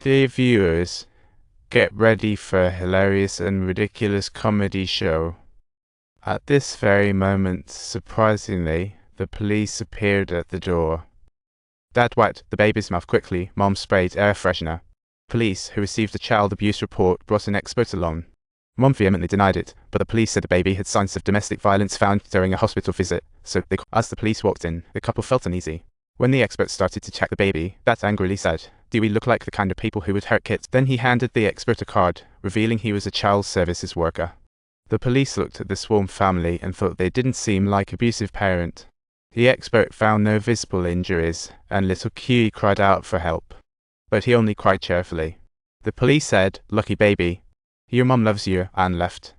Dear viewers, get ready for a hilarious and ridiculous comedy show. At this very moment, surprisingly, the police appeared at the door. Dad wiped the baby's mouth quickly. Mom sprayed air freshener. Police, who received a child abuse report, brought an expert along. Mom vehemently denied it, but the police said the baby had signs of domestic violence found during a hospital visit, so as the police walked in, the couple felt uneasy. When the expert started to check the baby, Dad angrily said, "Do we look like the kind of people who would hurt kids?" Then he handed the expert a card, revealing he was a child services worker. The police looked at the Swarm family and thought they didn't seem like abusive parent. The expert found no visible injuries, and little Q cried out for help. But he only cried cheerfully. The police said, "Lucky baby. Your mum loves you," and left.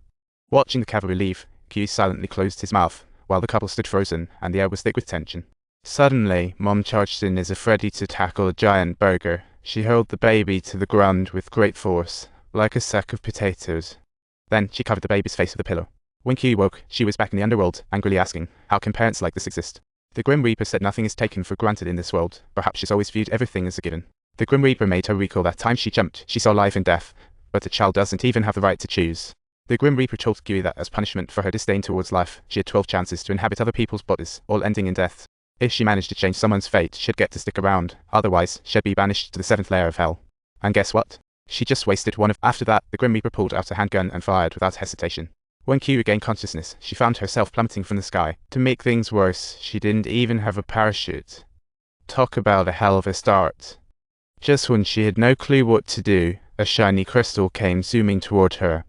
Watching the cavalry leave, Q silently closed his mouth, while the couple stood frozen, and the air was thick with tension. Suddenly, Mom charged in as if ready to tackle a giant burger. She hurled the baby to the ground with great force, like a sack of potatoes. Then she covered the baby's face with a pillow. When Q woke, she was back in the underworld, angrily asking, "How can parents like this exist?" The Grim Reaper said nothing is taken for granted in this world. Perhaps she's always viewed everything as a given. The Grim Reaper made her recall that time she jumped. She saw life and death, but a child doesn't even have the right to choose. The Grim Reaper told Q that as punishment for her disdain towards life, she had 12 chances to inhabit other people's bodies, all ending in death. If she managed to change someone's fate, she'd get to stick around. Otherwise, she'd be banished to the 7th layer of hell. And guess what? She just wasted one of. After that, the Grim Reaper pulled out a handgun and fired without hesitation. When Q regained consciousness, she found herself plummeting from the sky. To make things worse, she didn't even have a parachute. Talk about a hell of a start. Just when she had no clue what to do, a shiny crystal came zooming toward her.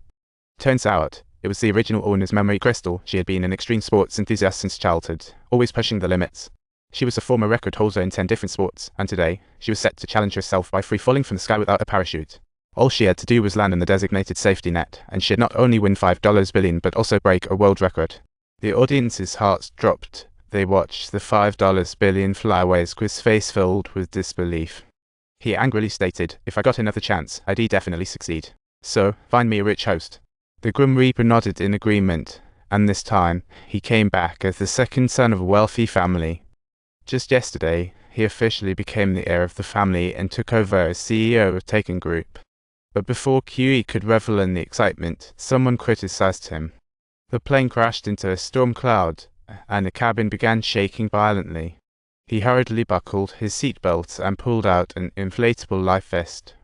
Turns out, it was the original owner's memory crystal. She had been an extreme sports enthusiast since childhood, always pushing the limits. She was a former record holder in 10 different sports, and today, she was set to challenge herself by free-falling from the sky without a parachute. All she had to do was land on the designated safety net, and she'd not only win $5 billion but also break a world record. The audience's hearts dropped. They watched the $5 billion fly away as Quiz's face filled with disbelief. He angrily stated, "If I got another chance, I'd definitely succeed. So, find me a rich host." The Grim Reaper nodded in agreement, and this time, he came back as the second son of a wealthy family. Just yesterday, he officially became the heir of the family and took over as CEO of Taken Group. But before QE could revel in the excitement, someone criticized him. The plane crashed into a storm cloud, and the cabin began shaking violently. He hurriedly buckled his seatbelt and pulled out an inflatable life vest.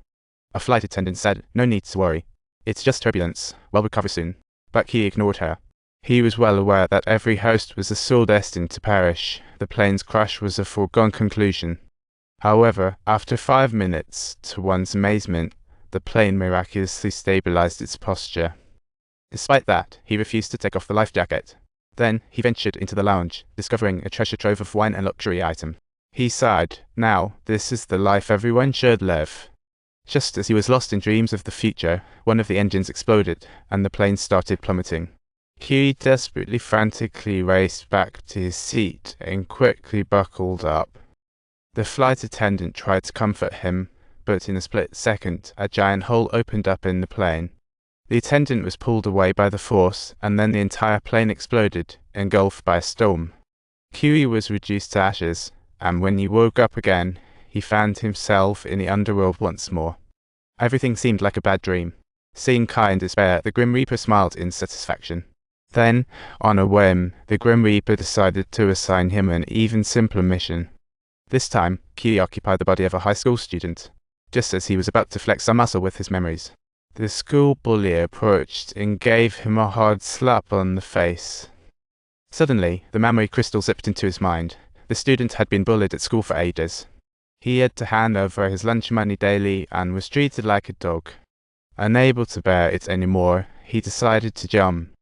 A flight attendant said, "No need to worry. It's just turbulence. We'll recover soon." But he ignored her. He was well aware that every host was a soul destined to perish. The plane's crash was a foregone conclusion. However, after 5 minutes, to one's amazement, the plane miraculously stabilized its posture. Despite that, he refused to take off the life jacket. Then, he ventured into the lounge, discovering a treasure trove of wine and luxury item. He sighed, "Now, this is the life everyone should live." Just as he was lost in dreams of the future, one of the engines exploded, and the plane started plummeting. Huey desperately frantically raced back to his seat and quickly buckled up. The flight attendant tried to comfort him, but in a split second, a giant hole opened up in the plane. The attendant was pulled away by the force, and then the entire plane exploded, engulfed by a storm. Huey was reduced to ashes, and when he woke up again, he found himself in the underworld once more. Everything seemed like a bad dream. Seeing Kai in despair, the Grim Reaper smiled in satisfaction. Then, on a whim, the Grim Reaper decided to assign him an even simpler mission. This time, Q occupied the body of a high school student. Just as he was about to flex some muscle with his memories, the school bully approached and gave him a hard slap on the face. Suddenly, the memory crystal zipped into his mind. The student had been bullied at school for ages. He had to hand over his lunch money daily and was treated like a dog. Unable to bear it anymore, he decided to jump.